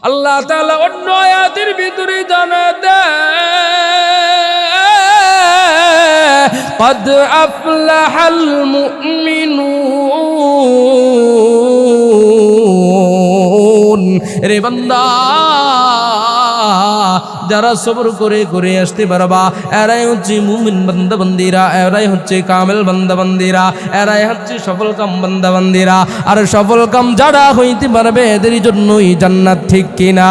আল্লাহ তাআলা অন্য আয়াতের ভিতরে জানা দেয় قد أفلح المؤمنون রে বান্দা যারা সবর করে করে আসতে পারবা এরাই হচ্ছে মুমিন বান্দা বান্দিরা, এরাই হচ্ছে কামেল বান্দা বান্দিরা, এরাই হচ্ছে সফল কাম বান্দা বান্দিরা। আর সফল কাম যারা হইতে পারবে এদের জন্যই জান্নাত, ঠিক কিনা?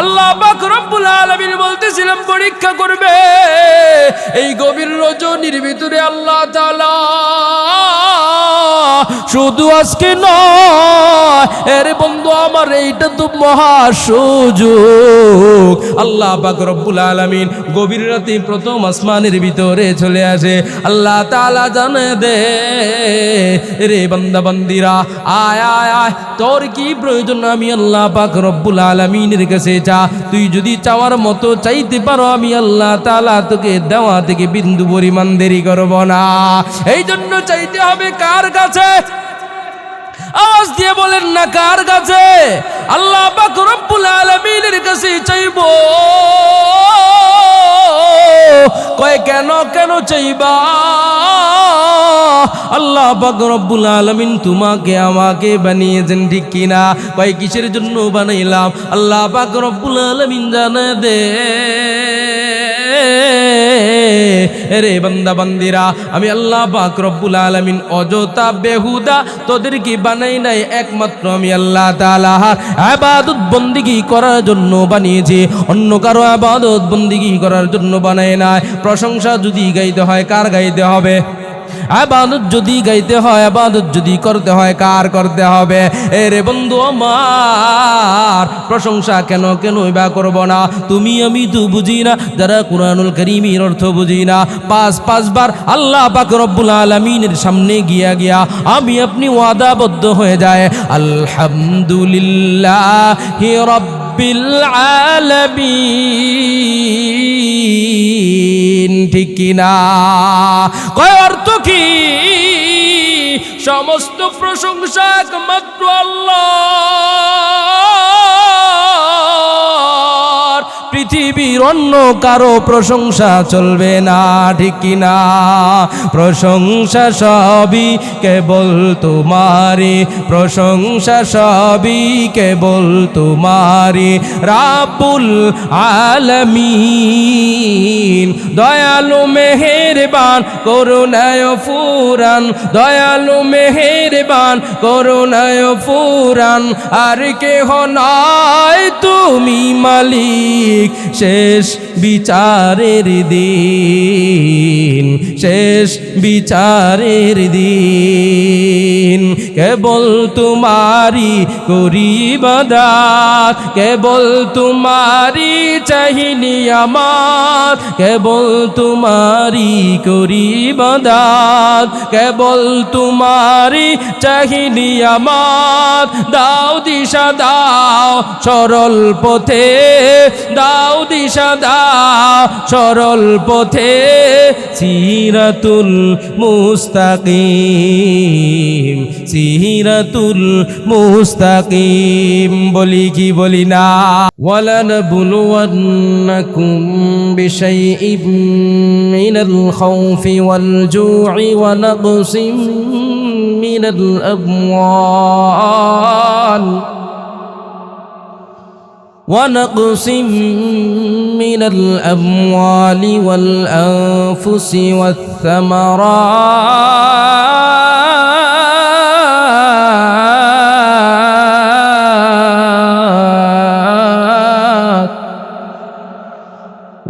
আল্লাহ পাক রব্বুল আলামিন বলতেছিলাম পরীক্ষা করবে এই গভীর রজনীর ভিতরে আল্লাহ তাআলা শুধু আজকে নয়, এর বন্ধু আমার এইটা তো মহা সুযোগ। আল্লাহ পাক রব্বুল আলামিন গভীর রাতে প্রথম আসমানের ভিতরে চলে আসে। আল্লাহ তাআলা জানে দে রে বান্দা বান্দিরা, আয় আয় আয়, তোর কি প্রয়োজন আমি আল্লাহ পাক রব্বুল আলামিনের কাছে চা। তুই যদি চাওয়ার মতো চাইতে পারো আমি আল্লাহ তাআলা তোকে দেওয়া থেকে বিন্দু পরিমাণ দেরি করব না। এই জন্য চাইতে হবে কার কাছে? আওয়াজ দিয়ে বলেন না কার কাছে? আল্লাহ পাক রব্বুল আলামিনের কাছে চাইবো। কয় কেন কেন চাইবা? আল্লাহ পাক রব্বুল আলামিন তোমাকে আমাকে বানিয়েছেন, ঠিক কিনা? কয় কিসের জন্য বানাইলাম? আল্লাহ পাক রব্বুল আলামিন জানা দে রে বান্দা বান্দিরা, আমি আল্লাহ পাক রব্বুল আলামিন অযথা বেহুদা তোদেরকে বানাই নাই, একমাত্র আমি আল্লাহ তাআলার ইবাদত বন্দেগী করার জন্য বানিয়েছি, অন্য কারো ইবাদত বন্দেগী করার জন্য বানাই নাই। প্রশংসা যদি গাইতে হয় কার গাইতে হবে? ইবাদত যদি গাইতে হয়, ইবাদত যদি করতে হয় কার করতে হবে? এরে বন্ধু আমার, প্রশংসা কেন কেন বা করব না? তুমি আমি তো বুঝি না, যারা কুরআনুল কারীমের অর্থ বুঝি না, পাঁচবার আল্লাহ পাক রব্বুল আলামিনের সামনে গিয়া আমি আপনি ওয়াদাবদ্ধ হয়ে যায় আলহামদুলিল্লাহি রাব্বিল আলামিন, ঠিক কিনা? কয় অর্থ কি? সমস্ত প্রশংসা একমাত্র আল্লাহর, পৃথিবীর অন্য কারো প্রশংসা চলবে না, ঠিক কিনা? প্রশংসা সবই কেবল তোমারি, প্রশংসা সবই কেবল তোমারি রাব্বুল আলামিন। দয়ালু মেহেরবান করুণায় ফুরান, দয়ালু মেহেরবান করুণায় ফুরান, আর কেহ নয় তুমি মালিক শেষ বিচারের দিন, শেষ বিচারের দিন। কেবল তোমারি করি ইবাদত, কেবল তোমারি চাহি নিয়ামত, কেবল তোমারি করি ইবাদত, কেবল তোমারি চাহি নিয়ামত। দাও দিশা দাও সরল পথে, দাও দিশা দাও সরল পথে, সিরাতুল মুস্তাকিম, সিরাতুল মুস্তাকিম। বলি কি বলি না? ওয়ালানাবলুওয়ান্নাকুম বিশাইইম মিনাল খাউফি ওয়াল জু'i ওয়া নাকসিম মিনাল আমওয়াল ونقص من الأموال والأنفس والثمرات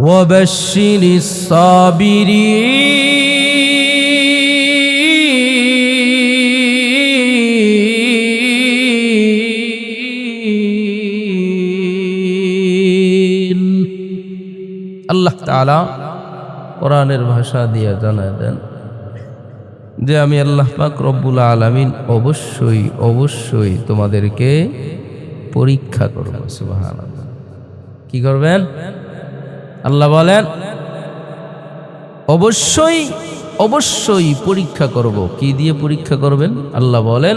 وبشر الصابرين আল্লাহ তাআলা কোরআনের ভাষা দিয়ে জানায় দেন যে আমি আল্লাহ পাক রব্বুল আলামিন অবশ্যই অবশ্যই তোমাদেরকে পরীক্ষা করব। সুবহানাল্লাহ। কি করবেন? আল্লাহ বলেন অবশ্যই অবশ্যই পরীক্ষা করব। কি দিয়ে পরীক্ষা করবেন? আল্লাহ বলেন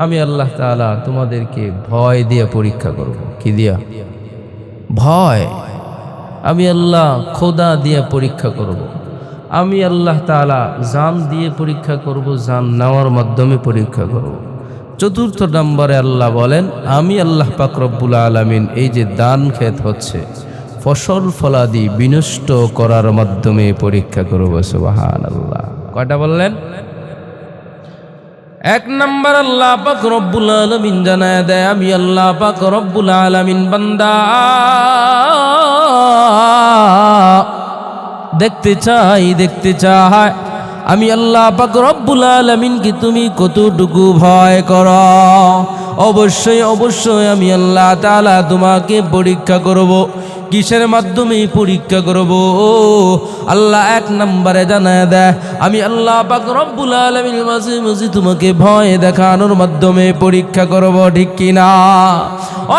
আমি আল্লাহ তাআলা তোমাদেরকে ভয় দিয়ে পরীক্ষা করব। কি দিয়া? ভয়। আমি আল্লাহ খোদা দিয়ে পরীক্ষা করব। আমি আল্লাহ তাআলা জান দিয়ে পরীক্ষা করব, জান নেওয়ার মাধ্যমে পরীক্ষা করব। চতুর্থ নম্বরে আল্লাহ বলেন, আমি আল্লাহ পাক রব্বুল আলামিন এই যে দান ক্ষেত হচ্ছে, ফসল ফলাদি বিনষ্ট করার মাধ্যমে পরীক্ষা করব। সুবহানাল্লাহ। কয়টা বললেন? এক নম্বর আল্লাহ পাক রব্বুল আলামিন জানায় দেয়, আমি আল্লাহ পাক রব্বুল আলামিন বান্দা দেখতে চাই আমি আল্লাহ পাক রব্বুল আলামিন কি তুমি কতটুকু ভয় করো। অবশ্যই আমি আল্লাহ তাআলা তোমাকে পরীক্ষা করব। কিসের মাধ্যমে পরীক্ষা করব? আল্লাহ এক নম্বরে জানায় দেয়, আমি আল্লাহ পাক রব্বুল আলামিন মাঝে মাঝে তোমাকে ভয় দেখানোর মাধ্যমে পরীক্ষা করব। ঠিক কিনা?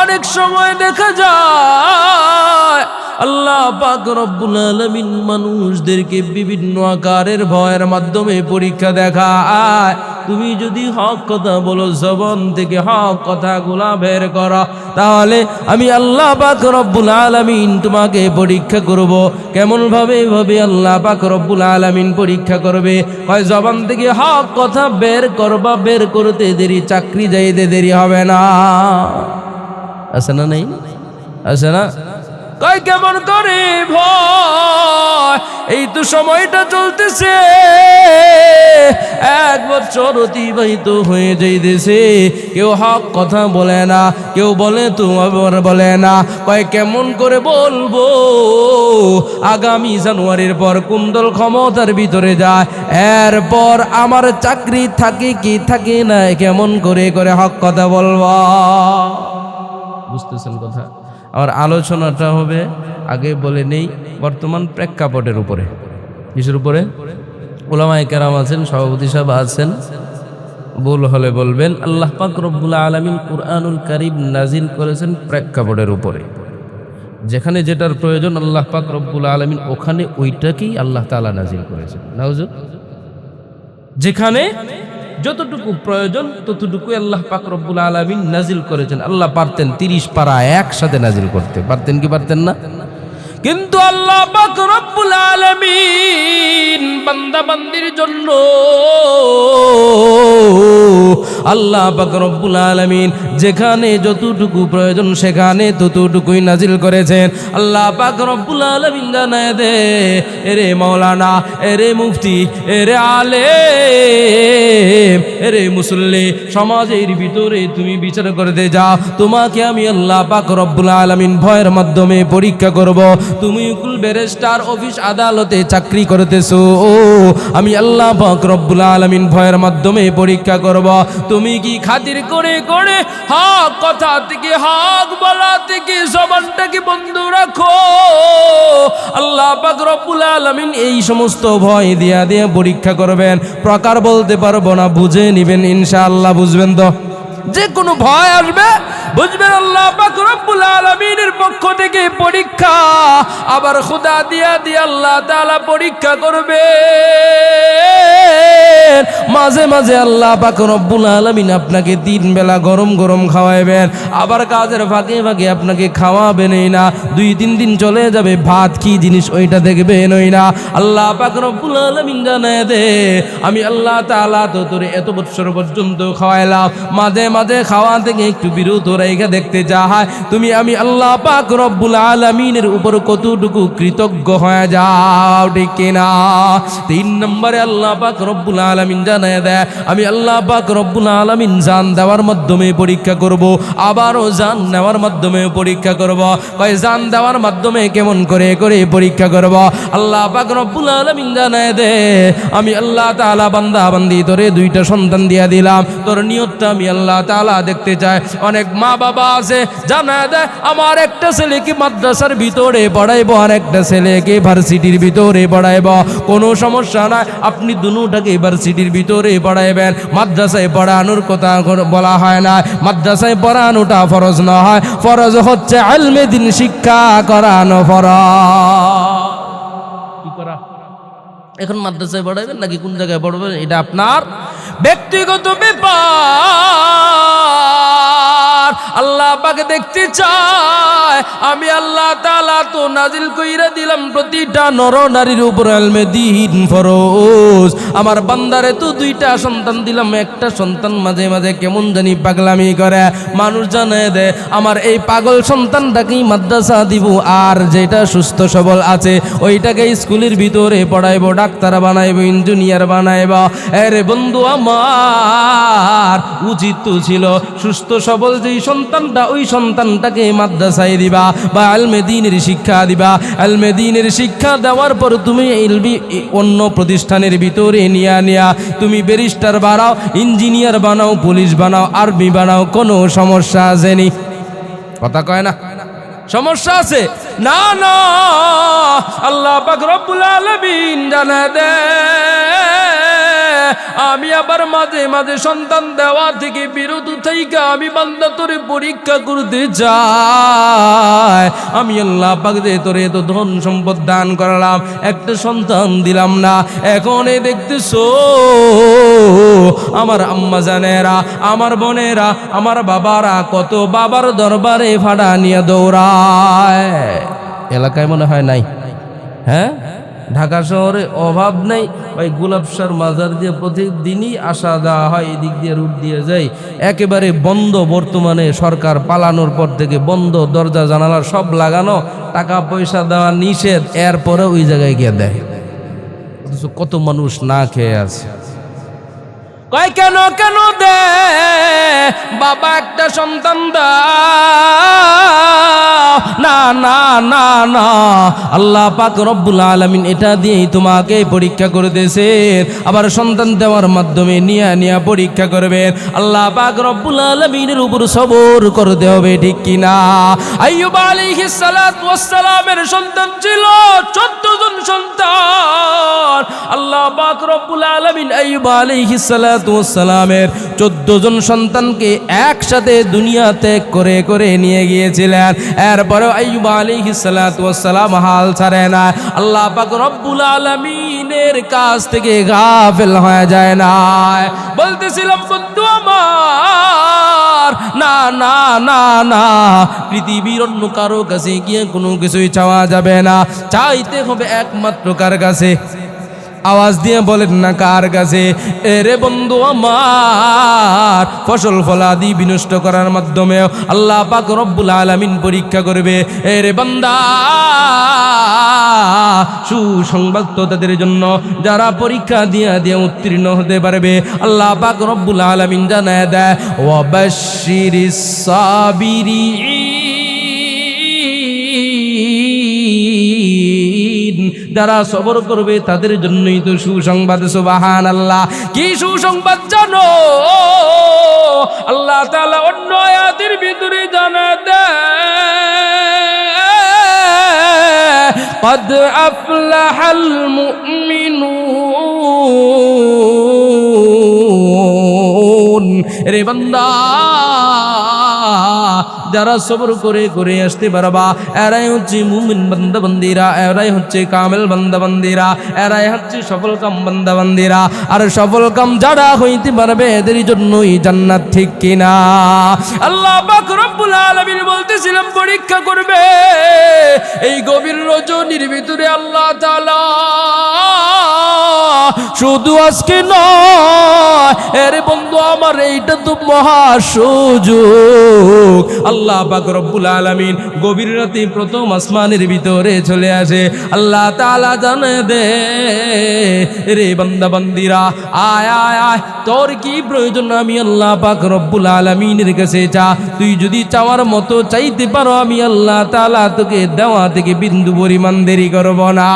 অনেক সময় দেখা যায় আল্লাহ পাক রব্বুল আলামিন মানুষদেরকে বিভিন্ন আকারের ভয়ের মাধ্যমে পরীক্ষা দেখায়। তুমি যদি হক কথা বলো, জবান থেকে হক কথাগুলা বের করো, তাহলে আমি আল্লাহ পাক রব্বুল আলামিন তোমাকে পরীক্ষা করব। কেমন ভাবে আল্লাহ পাক রব্বুল আলামিন পরীক্ষা করবে? হয় জবান থেকে হক কথা বের করবা, বের করতে দেরি, চাকরি যাইতে দেরি হবে না। আছে না? নেই? আছে না? কয় কেমন করে ভয়? এই তো সময়টা চলতেছে, 1 বছর অতিবাহিত হয়ে যাইতেছে, কেউ হক কথা বলে না, কেউ বলে তোমার বলে না। কয় কেমন করে বলবো? আগামী জানুয়ারির পর কুন্দল ক্ষমতার ভিতরে যায়, এরপর আমার চাকরি থাকে কি থাকে না, কেমন করে হক কথা বলবো? বুঝতেছেন কথা? আমার আলোচনাটা হবে, আগে বলে নেই, বর্তমান প্রেক্ষাপটের উপরে। কিসের উপরে? উলামায়ে কেরাম আছেন, সভাপতি সাহেব আছেন, ভুল হলে বলবেন। আল্লাহ পাক রব্বুল আলামিন কুরআনুল কারীম নাজিল করেছেন প্রেক্ষাপটের উপরে। যেখানে যেটার প্রয়োজন আল্লাহ পাক রব্বুল আলামিন ওখানে ওইটাকেই আল্লাহ তাআলা নাজিল করেছেন। নাউজুব। যেখানে যতটুকু প্রয়োজন ততটুকুই আল্লাহ পাক রব্বুল আলামিন নাজিল করেছেন। আল্লাহ পারতেন 30 পারা একসাথে নাজিল করতে, পারতেন কি পারতেন না? কিন্তু আল্লাহ পাক রব্বুল আলামিন বান্দা বান্দির জন্য আল্লাহ পাক রব্বুল আলামিন যেখানে যতটুকু প্রয়োজন সেখানে ততটুকুই নাজিল করেছেন। আল্লাহ পাক রব্বুল আলামিন জানায় দে, এরে মাওলানা, এরে মুফতি, এরে আলেম, এরে মুসল্লি, সমাজের ভিতরে তুমি বিচার করতে যাও, তোমাকে আমি আল্লাহ পাক রব্বুল আলামিন ভয়ের মাধ্যমে পরীক্ষা করব। তুমি উকিল ব্যারিস্টার অফিস আদালতে চাকরি করতেছো, আমি আল্লাহ পাক রব্বুল আলামিন ভয়ের মাধ্যমে পরীক্ষা করব। তুমি কি খাতির করে হক কথা থেকে, হক বলা থেকে জবানটাকে বন্ধ রাখো? আল্লাহ পাক রব্বুল আলামিন এই সমস্ত ভয় দিয়া পরীক্ষা করবেন। প্রকার বলতে পারবো না, বুঝে নিবেন ইনশাআল্লাহ। বুঝবেন তো? যে কোনো ভয় আসবে বুঝবেন আল্লাহ পাক রব্বুল আলামিনের পক্ষ থেকে পরীক্ষা। আবার খোদা দিয়া আল্লাহ তাআলা পরীক্ষা করবে। মাঝে মাঝে আল্লাহ পাক রব্বুল আলামিন আপনাকে 3 বেলা গরম গরম খাওয়াবেন, আবার কাজের ফাঁকে ফাঁকে আপনাকে খাওয়াবেনই না। 2-3 দিন চলে যাবে, ভাত কি জিনিস ওইটা দেখবেনই না। আল্লাহ পাক রব্বুল আলামিন জানায় দে, আমি আল্লাহ তাআলা তো তোরে এত বছর পর্যন্ত খাওয়াইলাম, মাঝে মাঝে খাওয়া থেকে একটু বিরত রেখে দেখতে চাই তুমি আমি আল্লাহ পাক রব্বুল আলামিনের উপর কতটুকু কৃতজ্ঞ হয়ে যাও। ঠিক কিনা? 3 নম্বরে আল্লাহ পাক রব্বুল আলামিন জানায় দেয়, আমি আল্লাহ পাক রব্বুল আলামিন জান দেওয়ার মাধ্যমে পরীক্ষা করব, আবারও জান নেওয়ার মাধ্যমে পরীক্ষা করব। কয় জান দেওয়ার মাধ্যমে কেমন করে পরীক্ষা করব? আল্লাহ পাক রব্বুল আলামিন জানায় দে, আমি আল্লাহ তাআলা বান্দা বান্দি তোরে 2টা সন্তান দিয়া দিলাম, তোর নিয়তটা আমি আল্লাহ তাআলা দেখতে চাই। অনেক মা বাবা আছে জানায় দেয়, আমার একটা ছেলেকে মাদ্রাসার ভিতরে পড়াইবো, আর একটা ছেলেকে ভার্সিটির ভিতরে পড়াইবো। কোনো সমস্যা নাই, আপনি দুটোটাকে ভার্সিটির ভিতরে পড়াইবেন। মাদ্রাসায় পড়ানোর কথা বলা হয় না, মাদ্রাসায় পড়ানোটা ফরজ না হয়, ফরজ হচ্ছে ইলমে দ্বীন শিক্ষা করানো ফরজ। কি করা? এখন মাদ্রাসায় পড়াইবেন নাকি কোন জায়গায় পড়বেন এটা আপনার ব্যক্তিগত ব্যাপার, আল্লাহ পাক দেখতে চায়। আমি আল্লাহ তাআলা তো নাজিল কইরা দিলাম প্রতিটা নর নারীর উপর ইলমে দ্বীন ফরজ। আমার বান্দারে তো দুইটা সন্তান দিলাম, একটা সন্তান মাঝে মাঝে কেমন জানি পাগলামি করে, মানুষ জানায় দেয় আমার এই পাগল সন্তানটাকেই মাদ্রাসা দিব, আর যেটা সুস্থ সবল আছে ওইটাকে স্কুলের ভিতরে পড়াইবো, ডাক্তার বানাইবো, ইঞ্জিনিয়ার বানাইবো। আরে বন্ধু আমার উচিত তো ছিল সুস্থ সবল যেই সন্তানটা ওই সন্তানটাকে মাদ্রাসায় দিবা বা ইলমে দ্বীনের শিক্ষা দিবা। ইলমে দ্বীনের শিক্ষা দেওয়ার পর তুমি অন্য প্রতিষ্ঠানের ভিতরে নিয়া তুমি ব্যারিস্টার বানাও, ইঞ্জিনিয়ার বানাও, পুলিশ বানাও, আর্মি বানাও, কোনো সমস্যা আসেনি? কথা কয় না সমস্যা আছে? না না, আল্লাহ পাক রব্বুল আলামিন জানা দে আমি আবার মাঝে মাঝে সন্তান দেওয়া থেকে বিরত থেকে আমি বান্দা তোরে পরীক্ষা করতে যাই। আমি আল্লাহ পাক যে তোরে তো ধন সম্পদ দান করলাম, একটা সন্তান দিলাম না, এখন এই দেখতেছো আমার আম্মা জানেরা, আমার বোনেরা, আমার বাবারা কত বাবার দরবারে ফাড়া নিয়ে দৌড়ায়। এলাকায় মনে হয় নাই? হ্যাঁ, ঢাকা শহরে অভাব নেই ভাই। গোলাপসার মাজার দিয়ে প্রতিদিনই আসা যাওয়া হয়, এদিক দিয়ে রুট দিয়ে যায়, একেবারে বন্ধ। বর্তমানে সরকার পালানোর পর থেকে বন্ধ, দরজা জানালা সব লাগানো, টাকা পয়সা দেওয়া নিষেধ, এরপরে ওই জায়গায় গিয়ে দেয়। অথচ কত মানুষ না খেয়ে আছে। কয় কেন কেন দে বাবা একটা সন্তান দাও? না না না না, আল্লাহ পাক রব্বুল আলামিন এটা দিয়েই তোমাকে পরীক্ষা করতেছেন, আবার সন্তান দেওয়ার মাধ্যমে নিয়া পরীক্ষা করবেন। আল্লাহ পাক রব্বুল আলামিনের উপর সবর করতে হবে, ঠিক কিনা? আইয়ুব আলাইহিস সালাতু ওয়াস সালামের সন্তান ছিল 14 জন সন্তান। আল্লাহ পাক রব্বুল আলামিন আইয়ুব আলাইহিস সালাতু ওয়াস সালামের 14 জন সন্তানকে একসাথে দুনিয়া ত্যাগ করে করে নিয়ে গিয়েছিলেন। এরপরেও আইয়ুব আলাইহিস সালাতু ওয়াস সালাম হাল ছাড়ে না, আল্লাহ পাক রব্বুল আলামিনের কাছ থেকে গাফিল হয়ে যায় না। বলতেছিলাম বন্ধু আমার, না না না না, পৃথিবীর অন্য কারো কাছে গিয়ে কোনো কিছুই চাওয়া যাবে না, চাইতে হবে একমাত্র কার কাছে? আওয়াজ দিয়ে বলেন না কার কাছে? এরে বন্ধু আমার, ফসল ফলাদি বিনষ্ট করার মাধ্যমে আল্লাহ পাক রব্বুল আলামিন পরীক্ষা করবে। এরে বান্দা, সুসংবাদ তো তাদের জন্য যারা পরীক্ষা দিয়ে উত্তীর্ণ হতে পারবে। আল্লাহ পাক রব্বুল আলামিন জানায় দেয় ওয়াবাশশিরিস সাবিরিন, যারা সবর করবে তাদের জন্যই তো সুসংবাদ। সুবহানাল্লাহ, কি সুসংবাদ জানো? আল্লাহ তাআলা অন্য আয়াতের ভিতরে জানায় দেয় قد أفلح المؤمنون। রে বান্দা, যারা সবর করে করে আসতে পারবা, এরাই হচ্ছে মুমিন বান্দা বান্দিরা, এরাই হচ্ছে কামেল বান্দা বান্দিরা, এরাই হচ্ছে সফল কাম বান্দা বান্দিরা। আর সফল কাম যারা হইতে পারবে এদের জন্যই জান্নাত, ঠিক কিনা? আল্লাহ পাক রব্বুল আলামিন বলতেছিলাম পরীক্ষা করবে এই গভীর রজনীর ভিতরে। আল্লাহ তাআলা শুধু আজকে নয়, এরে বন্ধু আমার, এইটা তো মহা সুযোগ। আল্লাহ পাক রব্বুল আলামিন গভীর রাতে প্রথম আসমানের ভিতরে চলে আসে। আল্লাহ তাআলা জানে দে রে বান্দা বান্দিরা, আয় আয় আয়, তোর কি প্রয়োজন আমি আল্লাহ পাক রব্বুল আলামিনের কাছে চা। তুই যদি চাওয়ার মতো চাইতে পারো, আমি আল্লাহ তাআলা তোকে দেওয়া থেকে বিন্দু পরিমাণ দেরি করব না।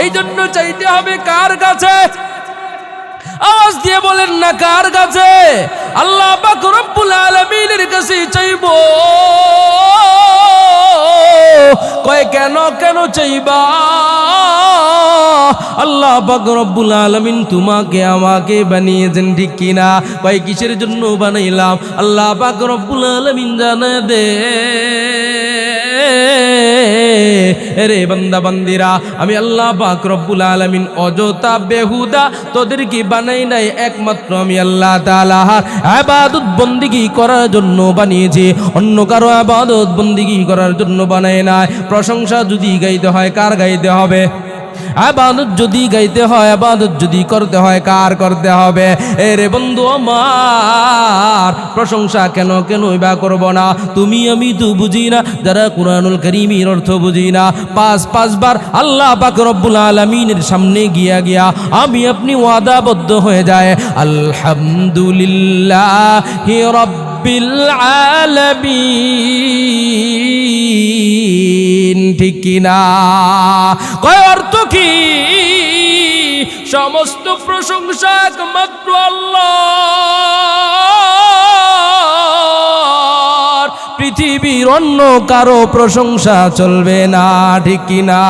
এই জন্য চাইতে হবে কার কাছে? আওয়াজ দিয়ে বলেন না কার কাছে? আল্লাহ পাক রব্বুল আলামিনের কাছে চাইবো। কয় কেন কেন চাইবা? আল্লাহ পাক রব্বুল আলামিন তোমাকে আমাকে বানিয়েছেন, ঠিক কিনা? কয় কিসের জন্য বানাইলাম? আল্লাহ পাক রব্বুল আলামিন জানে দে রে বান্দা বান্দিরা আমি আল্লাহ পাক রব্বুল আলামিন অযথা বেহুদা তোদেরকে বানাই নাই, একমাত্র আমি আল্লাহ তাআলা ইবাদত বন্দেগী করার জন্য বানিয়েছি, অন্য কারো ইবাদত বন্দেগী করার জন্য বানাই নাই। প্রশংসা যদি গাইতে হয় কার গাইতে হবে? ইবাদত যদি গাইতে হয়, ইবাদত যদি করতে হয় কার করতে হবে? রে বন্ধু আমার, প্রশংসা কেন বা করব না? তুমি আমি তো বুঝি না, যারা কুরআনুল কারীমের অর্থ বুঝি না, পাঁচবার আল্লাহ পাক রব্বুল আলামিনের সামনে গিয়া আমি আপনি ওয়াদাবদ্ধ হয়ে যায় আলহামদুলিল্লাহি রাব্বিল আলামিন, ঠিক কিনা? কয় অর্থ কি? সমস্ত প্রশংসা একমাত্র আল্লাহর, পৃথিবীর অন্য কারো প্রশংসা চলবে না, ঠিক কিনা?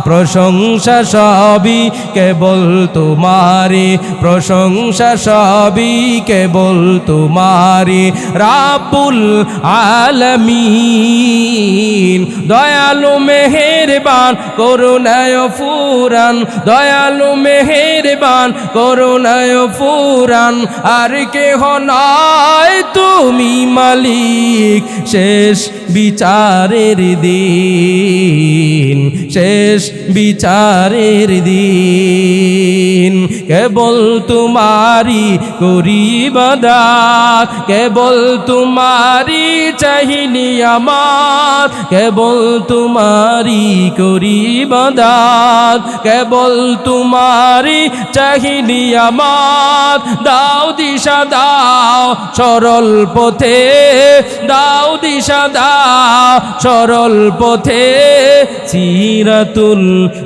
প্রশংসা সবই কেবল তোমারি, প্রশংসা সবই কেবল তোমারি রাব্বুল আলামিন। দয়ালু মেহেরবান করুণায় ফুরান, দয়ালু মেহেরবান করুণায় ফুরান, আর কেহ নাই তুমি মালিক শেষ বিচারের দিন, শেষ বিচারের দিন। কেবল তোমারি করি ইবাদত, কেবল তোমারি চাহিনি আমার, কেবল তোমারি করি ইবাদত, কেবল তোমারি চাহিনি আমার। দাও দিশা দাও সরল পথে, দাও দিশা দাও সরল পথে, সিরাতুল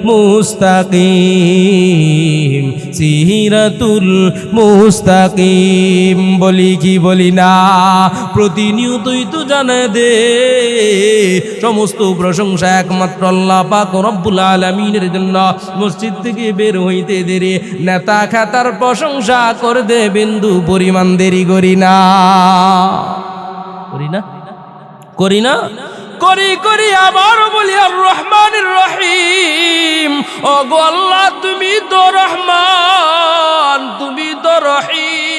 মুস্তাকিম, সিরাতুল মুস্তাকিম। বলি কি বলি না? প্রতিনিয়তই তো জানা দে সমস্ত প্রশংসা একমাত্র আল্লাহ পাক রব্বুল আলামিনের জন্য। মসজিদ থেকে বের হইতে দেরি নেতা খাতার প্রশংসা করে দে বিন্দু পরিমাণ দেরি করি না, করি না, করি না, করি করি আবার বলি আর রহমানির রহিম। ও গো আল্লাহ তুমি তো রহমান, তুমি তো রহিম,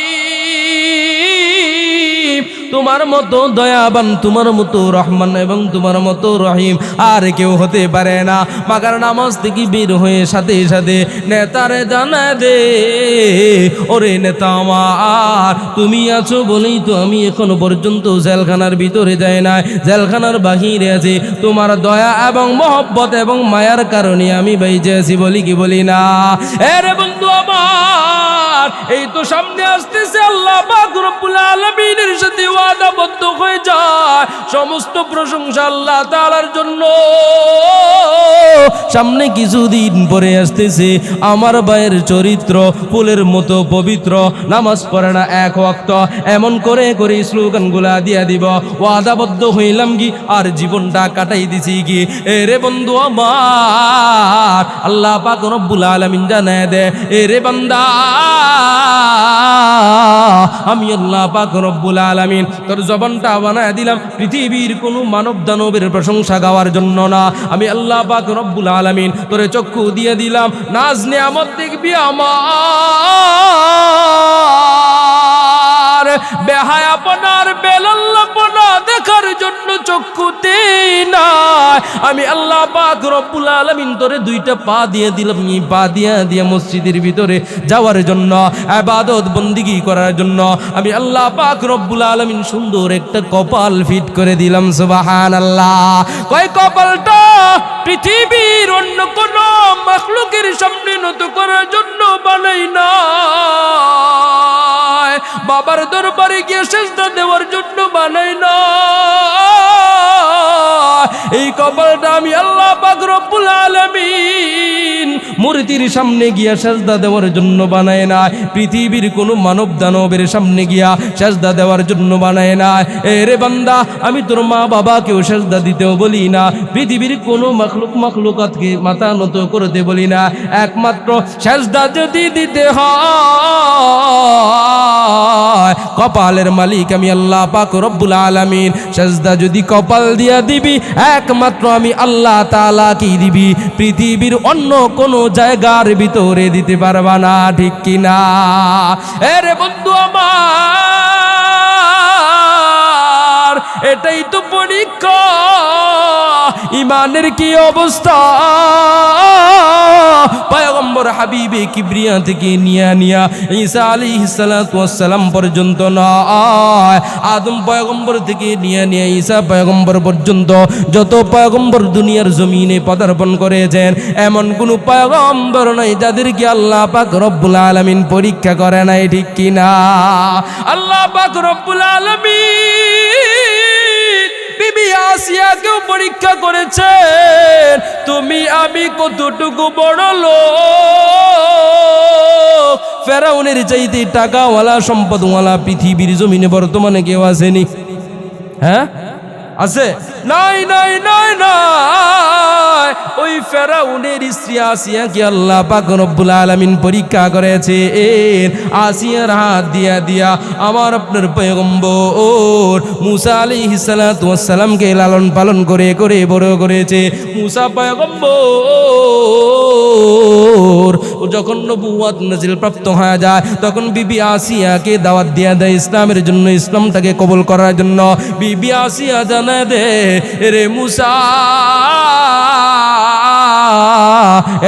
তোমার মতো দয়াবান, তোমার মতো রহমান এবং তোমার মতো রহিম আর কেউ হতে পারে না। মাগার নামাজ থেকে বের হয়ে সাথে সাথে নেতারে জানা দে, ওরে নেতা আমার তুমি আছো বলেই তো আমি এখনো পর্যন্ত জেলখানার ভিতরে যাই না, জেলখানার বাহিরে আছি। তোমার দয়া এবং মহব্বত এবং মায়ার কারণে আমি বেঁচে আছি, বলি কি বলি না? এরে বন্ধু আমার, এই তো সামনে আসতেছে আল্লাহ পাক রব্বুল আলামিনের সাথে ওয়াদাবদ্ধ হয়ে যায় সমস্ত প্রশংসা আল্লাহ তাআলার জন্য। সামনে কিছুদিন পরে আসতেছে আমার ভাইয়ের চরিত্র ফুলের মতো পবিত্র, নামাজ পড়ে না এক ওয়াক্ত, এমন করে করে স্লোগানগুলা দিয়া দিব। ওয়াদাবদ্ধ হইলাম কি আর জীবনটা কাটাই দিছি কি? এরে বন্ধু আমার, আল্লাহ পাক রব্বুল আলামিন জানায় দে, এরে বান্দা আমি আল্লাহ পাক রব্বুল আলামিন তোর জবানটা বানায় দিলাম পৃথিবীর কোনো মানব দানবের প্রশংসা গাওয়ার জন্য না। আমি আল্লাহ পাক রব্বুল আলামিন তোরে চক্ষু দিয়ে দিলাম নাজ নিয়ামত দেখবি আমার, বেহায়াপনার বেলাল্লাপনা দেখার জন্য চক্ষু দেই না। আমি আল্লাহ পাক রব্বুল আলামিন তোরে দুইটা পা দিয়ে দিলাম, এই পা দিয়ে মসজিদের ভিতরে যাওয়ার জন্য, ইবাদত বন্দেগী করার জন্য। আমি আল্লাহ পাক রব্বুল আলামিন সুন্দর একটা কপাল ফিট করে দিলাম, সুবহানাল্লাহ। কয় কপালটা পৃথিবীর অন্য কোন মাখলুকের সামনে নত করার জন্য বানাই না, বাবার দরবারে গিয়ে সিজদা দেওয়ার জন্য বানাই না। এই কপালটা আমি আল্লাহ পাক রব্বুল আলামিন মূর্তির সামনে গিয়া সিজদা দেওয়ার জন্য বানায় না, পৃথিবীর কোনো মানব দানবের সামনে গিয়া সিজদা দেওয়ার জন্য বানায় না। এরে বান্দা, আমি তোর মা বাবাকেও সিজদা দিতেও বলি না, পৃথিবীর কোনো মাখলুকাতকে মাথা নত করতে বলি না। একমাত্র সিজদা যদি দিতে হয় কপালের মালিক আমি আল্লাহ পাক রব্বুল আলামিন। সেজদা যদি কপাল দিয়া দিবি একমাত্র আমি আল্লাহ তাআলা কি দিবি, পৃথিবীর অন্য কোনো জায়গার ভিতরে দিতে পারবা না, ঠিক কিনা? এরে বন্ধু আমার, এটাই তো পরীক্ষা। ইমানের কি অবস্থা? পয়গম্বর হাবিবে কিবরিয়া থেকে নিয়া ঈসা আলাইহিস সালাতু ওয়াস সালাম পর্যন্ত নয়, আদম পয়গম্বর থেকে নিয়া ঈসা পয়গম্বর পর্যন্ত যত পয়গম্বর দুনিয়ার জমিনে পদার্পণ করেছেন, এমন কোন পয়গম্বর নাই যাদেরকে আল্লাহ পাক রব্বুল আলামিন পরীক্ষা করে নাই, ঠিক কিনা? আল্লাহ পাক রব্বুল আলামিন বিবি আসিয়াকেও পরীক্ষা করেছেন, তুমি আমি কতটুকু বড় লোক। ফেরাউনের চাইতে টাকাওয়ালা সম্পদওয়ালা পৃথিবীর জমিনে বর্তমানে কেউ আসেনি? হ্যাঁ, আছে? নাই নাই নাই নাই। ওই ফেরাউনের স্ত্রী আসিয়াকে আল্লাহ পাক রব্বুল আলামিন পরীক্ষা করেছে। আসিয়ার হাত দিয়া আমার আপনার পয়গম্বর মুসা আলাইহিস সালাতু ওয়াস সালামকে লালন পালন করে করে বড় করেছে। মুসা পয়গম্বর যখন নবুয়ত নাজিল প্রাপ্ত হয়ে যায়, তখন বিবি আসিয়াকে দাওয়াত দিয়া দেয় ইসলামের জন্য, ইসলামটাকে কবুল করার জন্য। বিবি আসিয়া জানা দে, রে মুসা,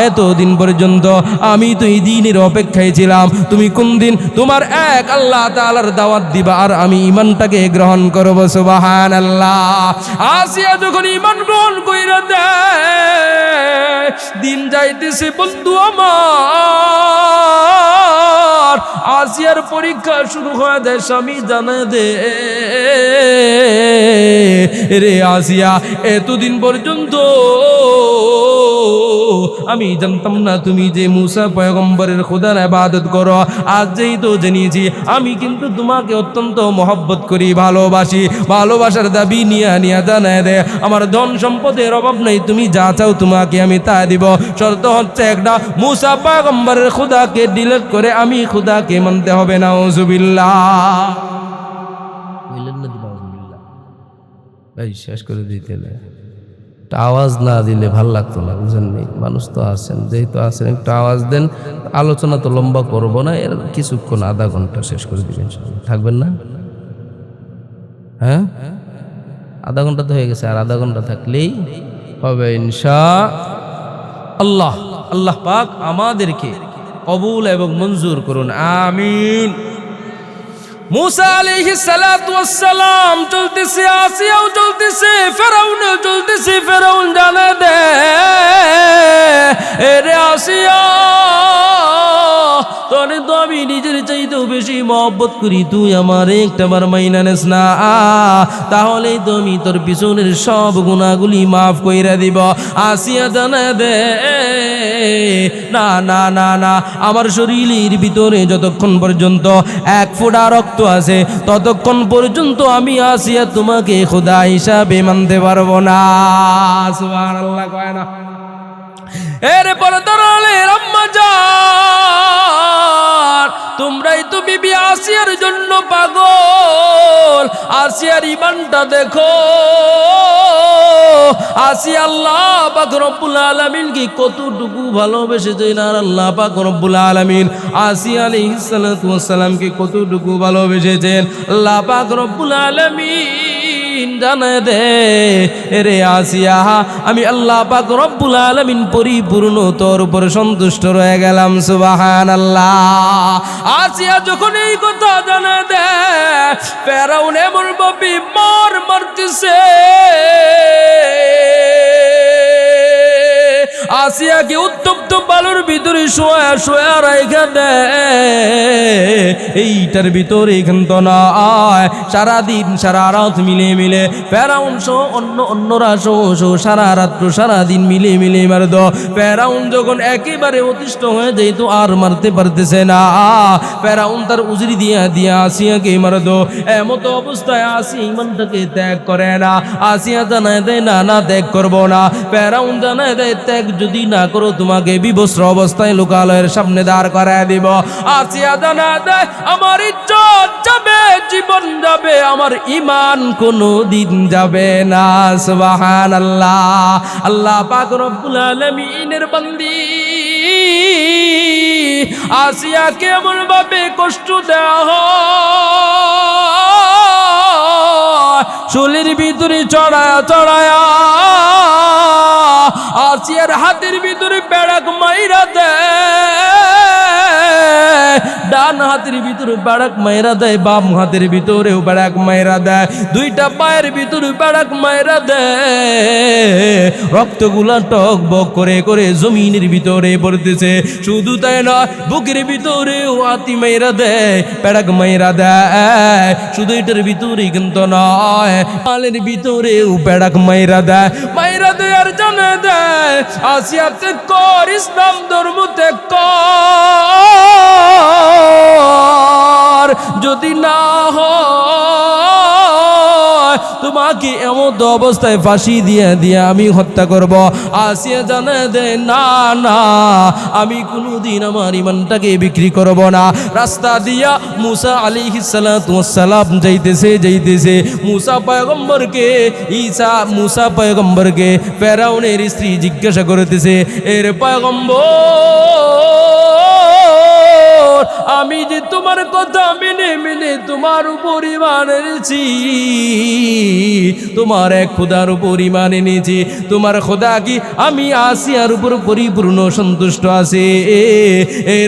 এতদিন পর্যন্ত আমি তো এই দিনের অপেক্ষায় ছিলাম, তুমি কোন দিন তোমার এক আল্লাহ তাআলার দাওয়াত দিবা আর আমি ঈমানটাকে গ্রহণ করব। সুবহানাল্লাহ। আসিয়া যখন ঈমান গ্রহণ কইরা দেয়, দিন যাইতেছে বন্ধু আমার, আসিয়ার পরীক্ষা শুরু হয়ে যায়। স্বামী জানা দে, রে আসিয়া, এতদিন পর্যন্ত আমি জানতাম না তুমি যে মুসা পয়গম্বরের খোদার ইবাদত করো। আজ যেই তো জেনেছি, আমি কিন্তু তোমাকে অত্যন্ত মহব্বত করি, ভালোবাসি। ভালোবাসার দাবি নিয়া জানায় দে, আমার ধন সম্পদের অভাব নেই, তুমি যা চাও তোমাকে আমি তা দিব। শর্ত হচ্ছে একটা, মুসা পয়গম্বরের খোদাকে ডিলিট করে আমি খোদাকে মানতে হবে। নাউজুবিল্লাহ। ভাই শেষ করে দিতে আওয়াজ না দিলে ভাল লাগতো না, বুঝেননি? মানুষ তো আছেন, যেহেতু আছেন একটু আওয়াজ দেন। আলোচনা তো লম্বা করব না, এর কিছুক্ষণ আধা ঘন্টা শেষ করে দিবেন, থাকবেন না? হ্যাঁ, আধা ঘন্টা তো হয়ে গেছে, আর আধা ঘন্টা থাকলেই হবে ইনশাআল্লাহ। আল্লাহ পাক আমাদেরকে কবুল এবং মঞ্জুর করুন, আমিন। মুসা আলাইহিস সালাতু ওয়াস সালাম চলতেছে, আসিয়াও চলতেছে, ফেরাউনও চলতেছে। ফেরাউন জানে দে, রে আসিয়া, তোরে তো আমি নিজের চাইতেও বেশি মহব্বত করি, তুই আমার একটাবার মাইনা নেস না, তাহলেই তো আমি তোর পিছনের সব গুনাহগুলি মাফ কইরা দিব। আসিয়া জানা দে, না না না না, আমার শরীরের ভিতরে যতক্ষণ পর্যন্ত এক ফোঁটা রক্ত আছে, ততক্ষণ পর্যন্ত আমি আসিয়া তোমাকে খোদা হিসাবে মানতে পারবো না। সুবহানাল্লাহ কয় না? এরে পরদরালের আম্মা জান, তোমরাই তো বিবি আসিয়ার জন্য পাগল। আসিয়ার ঈমানটা দেখো, আসিয়া আল্লাহ পাক রব্বুল আলামিন কি কতটুকু ভালোবেসেছেন, আর আল্লাহ পাক রব্বুল আলামিন আসিয়া আলাইহিস সালাতু ওয়াস সালামকে কতটুকু ভালোবেসেছেন, আল্লাহ পাক রব্বুল আলামিন জানা দে, রে আসিয়া, আমি আল্লাহ পাক রব্বুল আলামিন পরিপূর্ণ তোর উপর সন্তুষ্ট রয়ে গেলাম। সুবহানাল্লাহ। আসিয়া যখন এই কথা জানা দে, ফেরাউন এমন ভাবে মারতেছে, আসিয়াকে উত্তপ্ত বালুর ভিতরে শোয়া শোয়া রাইখা দেয়। এইটার ভিতরে কিন্তু নয়, সারাদিন সারা রাত মিলে ফেরাউন সহ অন্যরা সহ সারা রাত্র সারাদিন মিলে মারদ। ফেরাউন যখন একেবারে অতিষ্ঠ হয়ে যেত, আর মারতে পারতেছে না, ফেরাউন তার উজরি দিয়া আসিয়াকে মারদ। এমত অবস্থায় আসিয়া ঈমানটাকে ত্যাগ করে না। আসিয়া জানায় দেয়, না না, ত্যাগ করবো না। ফেরাউন জানায় দেয়, ত্যাগ যদি না করো তোমাকে বিবস্ত্র অবস্থায় লোকালয়ের সামনে দাঁড় করায় দিব। আসিয়া জানায় দেয়, আমার ইজ্জত যাবে জীবন যাবে, আমার ঈমান কোনো দিন যাবে না। সুবহানাল্লাহ। আল্লাহ পাক রব্বুল আলামিনের বান্দি আসিয়াকে এমন ভাবে কষ্ট দেওয়া হয়, চুলের ভিতরে চড়ায়া আসিয়ার হাতের ভিতরে বেড়াক মাইরা দেয়, ডান হাতের ভিতরে বেড়াক মাইরা দেয়, বাম হাতের ভিতরেও বেড়াক মাইরা দেয়, দুইটা পায়ের ভিতরে বেড়াক মাইরা দেয়, রক্তগুলা টক বক করে করে জমিনের ভিতরে পড়তেছে। শুধু তাই নয়, বুকের ভিতরেও আতি মাইরা দেয়, বেড়াক মাইরা দেয়। শুধু এটার ভিতরে কিন্তু নয়, পালের ভিতরেও বেড়াক মাইরা দেয়। মাইরা দেয় আর জানা দেয় আসিয়া ত্যাগ কর, ইসলাম ধর্ম ত্যাগ কর, যদি না হয় তোমাকে এমন অবস্থায় ফাঁসি দিয়ে আমি হত্যা করব। আসিয়া জানা দেয় না না, আমি কোনোদিন আমার ইমানটাকে বিক্রি করব না। রাস্তা দিয়া মুসা আলাইহিস সালাতু ওয়াস সালাম যাইতেছে মুসা পয়গম্বরকে ফেরাউনের স্ত্রী জিজ্ঞাসা করতেছে, এর পয়গম্বর, আমি যে তোমার কথা মেনে মেনে তোমার উপর ঈমান এনেছি, তোমার এক খোদার উপর ঈমান এনেছি, তোমার খোদা কি আমি আসিয়ার উপর পরিপূর্ণ সন্তুষ্ট আছে?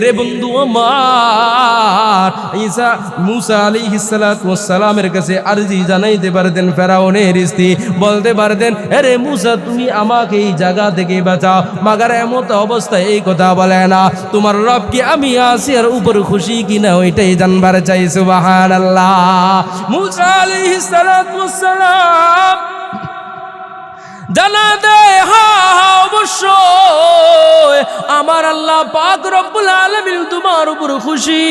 রে বন্ধু আমার, ঈসা মুসা আলাইহিস সালাতু ওয়াস সালামের কাছে আরজি জানাইতে পারতেন, ফেরাউনের স্ত্রী বলতে পারতেন, আরে মুসা তুমি আমাকে এই জায়গা থেকে বাঁচাও, মাগার এমত অবস্থায় এই কথা বলে না। তোমার রব কি আমি আসিয়ার উপর খুশি কিনা ওইটাই জানবার চাই। সুবহানাল্লাহ। মুসা আলাইহিস সালাতু ওয়াস সালাম জানা দেয়, হ্যাঁ অবশ্যই আমার আল্লাহ পাক রব্বুল আলামিন তোমার উপর খুশি।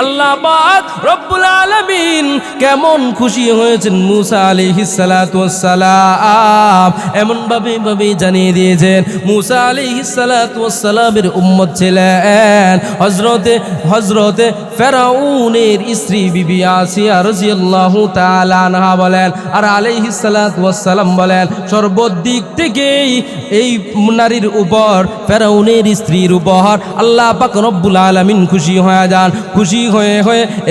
আল্লাহ পাক রব্বুল আলামিন কেমন খুশি হয়েছেন মুসা আলাইহিস সালাতু ওয়াস সালাম এমন ভাবে জানিয়ে দিয়েছেন। মুসা আলাইহিস সালাতু ওয়াস সালামের উম্মত ছিলেন হযরতে ফেরাউনের স্ত্রী বিবি আসিয়া রাদিয়াল্লাহু তাআলা আনহা বলেন, আর আলাইহিস সালাতু ওয়াস সালাম বলেন, সর্বদিক থেকেই এই নারীর উপর, ফেরাউনের স্ত্রীর উপর আল্লাহ পাক রব্বুল আলামিন খুশি হয়ে যান। খুশি হয়ে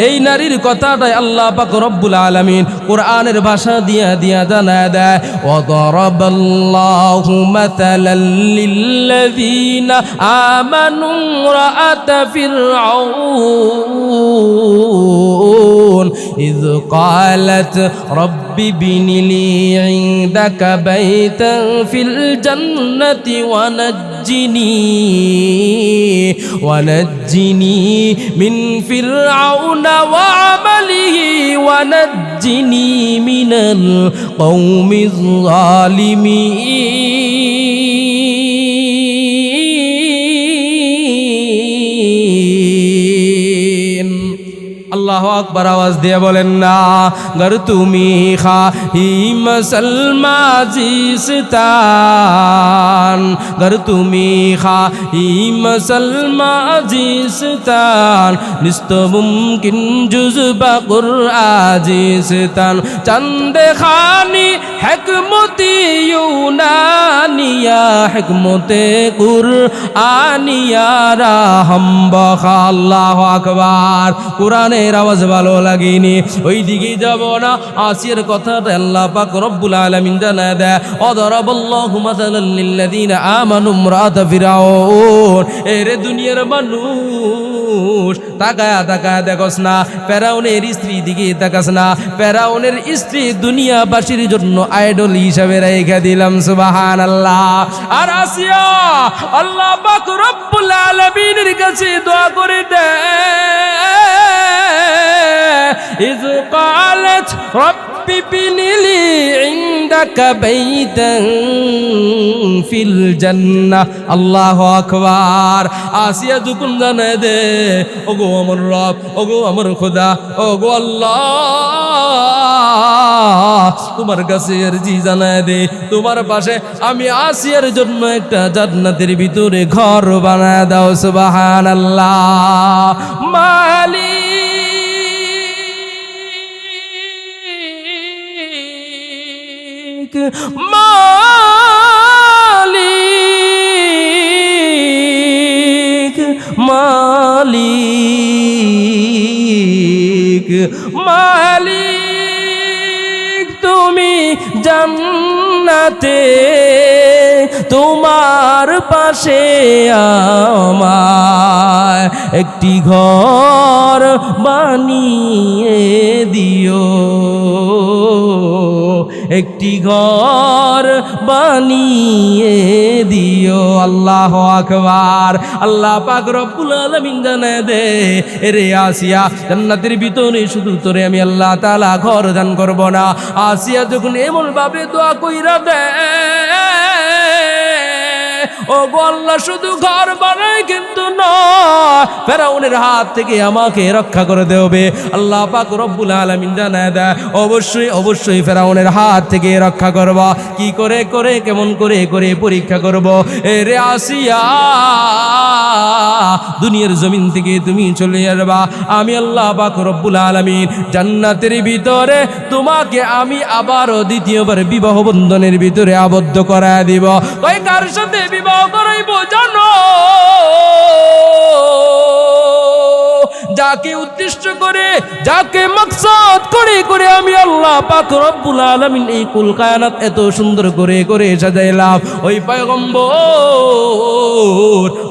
এই নারীর কথাটাই আল্লাহ পাক রব্বুল আলামিন কোরআনের ভাষা দিয়া জানা দেয়, ওয়াদারাবাল্লাহু মাতালাল লিল্লাযীনা আমানু রাআত ফিরআউন ইয ক্বালাত রব্বি বিনিলি ইনদাকা বাইতান ফিল জান্নাতি ওয়ানাজ্জিনি মিন ফিরআউনা ওয়া আমালিহি ওয়ানাজ্জিনি মিনাল কওমিজ জালিমিন। আল্লাহু আকবার। আওয়াজ দিয়ে বলেন না, গর তুমি খাহি মুসলমা জিস্তান, গর তুমি খাহি মুসলমা জিস্তান, নিস্ত মুমকিন জুজবা কুরআজিস্তান, চন্দে খানি হিকমতি ইউনানিয়া, হিকমতে কুরআনিয়া রাহম বখা। আল্লাহু আকবার। কোরআনের আওয়াজ ভালো লাগেনি, ওই দিকে যাব না। আসিয়ার কথাটা আল্লাহ পাক রব্বুল আলামিন জানা দেয়, ওয়াদারাবাল্লাহু মাসালাল লিল্লাযীনা আমানু ইমরাআত ফিরআউন। এরে দুনিয়ার মানুষ, তাকায়া দেখোস না, ফেরাউনের স্ত্রী দিকে তাকাস না। ফেরাউনের স্ত্রী দুনিয়াবাসীর জন্য আইডল হিসাবে রেখে দিলাম। সুবহানাল্লাহ। আর আসিয়া আল্লাহ পাক রব্বুল আলামিনের কাছে দোয়া করে দেয়, ইয ক্বালাত রব্বি বিনিলি লাকা বাইতান ফিল জান্নাহ। আল্লাহু আকবার। আসিয়া যখন জানায় দে, ওগো আমার রব, ওগো আমার খোদা, ওগো আল্লাহ, তোমার কাছে আরজি জানায় দে, তোমার পাশে আমি আসিয়ার জন্য একটা জান্নাতের ভিতরে ঘর বানায় দাও। সুবহানাল্লাহ। মালিক মালিক মালিক মালিক, তুমি জান্নাতে তোমার পাশে আমায় একটি ঘর বানিয়ে দিও, একটি ঘর বানিয়ে দিও। আল্লাহু আকবার। আল্লাহ পাক রব্বুল আলামিন জানায় দে, রে আসিয়া, জান্নাতের ভিতরে শুধু তোরে আমি আল্লাহ তাআলা ঘর দান করব না। আসিয়া যখন এমন ভাবে দোয়া কইরা দে, ও গো আল্লাহ, শুধু ঘর বানাই কিন্তু নয়, ফেরাউনের হাত থেকে আমাকে রক্ষা করে দেবে। আল্লাহ পাক রব্বুল আলামিন জানায় দেয়, অবশ্যই অবশ্যই ফেরাউনের হাত থেকে রক্ষা করব। কি করে করে, কেমন করে করে পরীক্ষা করব। রে আসিয়া, দুনিয়ার জমিন থেকে তুমি চলে আসবা, আমি আল্লাহ পাক রব্বুল আলামিন জান্নাতের ভিতরে তোমাকে আমি আবারও দ্বিতীয়বার বিবাহ বন্ধনের ভিতরে আবদ্ধ করায় দিব। কই কার সাথে বিবাহ করাইব জানো? যাকে উদ্দেশ্য করে, যাকে মাকসাদ করে করে আমি আল্লাহ পাক রব্বুল আলামিন এই কুল কায়নাত এত সুন্দর করে করে সাজাইলাম, ওই পয়গম্বর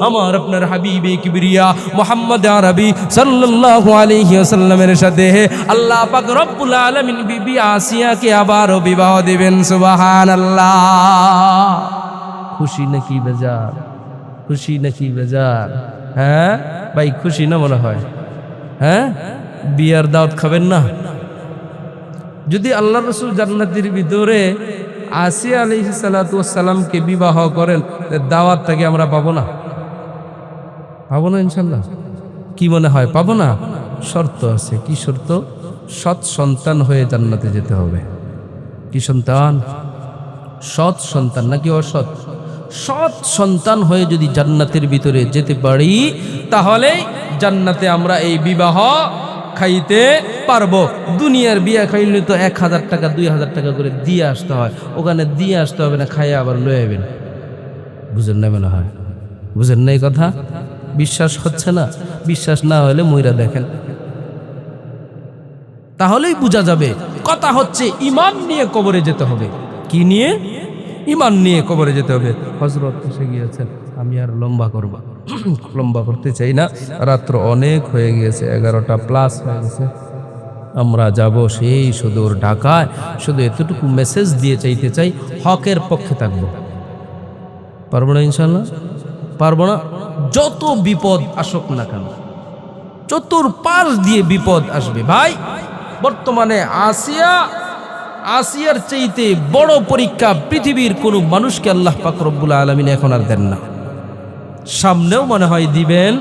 আমার আপনার হাবিবে কিবরিয়া মুহাম্মদ আরবি সাল্লাল্লাহু আলাইহি ওয়াসাল্লামের সাথে আল্লাহ পাক রব্বুল আলামিন বিবি আসিয়াকে আবারও বিবাহ দিবেন। সুবহানাল্লাহ। খুশি নাকি বেজার? খুশি নাকি বেজার? হ্যাঁ ভাই, খুশি না মনে হয়? হ্যাঁ, বিয়ার দাওয়াত খাবেন না? যদি আল্লাহ রসুল জান্নাতের ভিতরে আসিয়া আলাইহিস সালাতু ওয়াস সালামকে বিবাহ করেন, দাওয়াতটাকে আমরা পাবো না? পাবো না ইনশাল্লাহ? কি মনে হয় পাবো না? শর্ত আছে। কি শর্ত? সৎ সন্তান হয়ে জান্নাতে যেতে হবে। কি সন্তান? সৎ সন্তান নাকি অসৎ? সৎ সন্তান হয়ে যদি জান্নাতের ভিতরে যেতে পারি, তাহলে জান্নাতে আমরা এই বিবাহ খাইতে পারবো। দুনিয়ার বিয়া খাইলে তো 1000 টাকা 2000 টাকা করে দিয়ে আসতে হয়, ওখানে দিয়ে আসতে হবে না, খাইয়া আবার লয়ে যাবেন। বুঝেন না মনে হয়? বুঝেন না এই কথা? বিশ্বাস হচ্ছে না? বিশ্বাস না হলে মইরা দেখেন, তাহলেই বোঝা যাবে। কথা হচ্ছে ঈমান নিয়ে কবরে যেতে হবে। কি নিয়ে? ঈমান নিয়ে কবরে যেতে হবে। হযরত এসে গিয়েছেন, আমি আর লম্বা করতে চাই না, রাত্র অনেক হয়ে গিয়েছে, 11টা প্লাস হয়ে গেছে। আমরা যাব সেই সুদূর ঢাকায়। শুধু এতটুকু মেসেজ দিয়ে চাইতে চাই, হকের পক্ষে থাকবো। পারবো না ইনশাল্লাহ? পারবো না। যত বিপদ আসুক না কেন, চতুর্পাশ দিয়ে বিপদ আসবে ভাই। বর্তমানে আসিয়ার চাইতে বড় পরীক্ষা পৃথিবীর কোনো মানুষকে আল্লাহ পাক রব্বুল আলামিন এখন আর দেন না, সামনেও মনে হয় দিবেন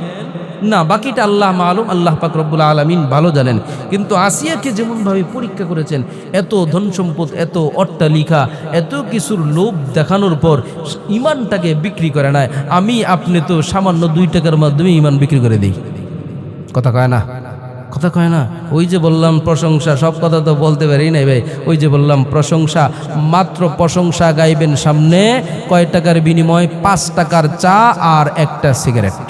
না। বাকিটা আল্লাহ মালুম, আল্লাহ পাক রব্বুল আলামিন ভালো জানেন। কিন্তু আসিয়াকে যেমনভাবে পরীক্ষা করেছেন, এত ধন সম্পদ, এত অট্টালিকা, এত কিছুর লোভ দেখানোর পর ইমানটাকে বিক্রি করে নাই। আমি আপনি তো সামান্য 2 টাকার মাধ্যমে ইমান বিক্রি করে দিই। কথা কয় না? কথা কয় না? ওই যে বললাম প্রশংসা, সব কথা তো বলতে পারি নাই ভাই। ওই যে বললাম প্রশংসা, মাত্র প্রশংসা গাইবেন সামনে, কয় টাকার বিনিময়? 5 টাকার চা আর একটা সিগারেট।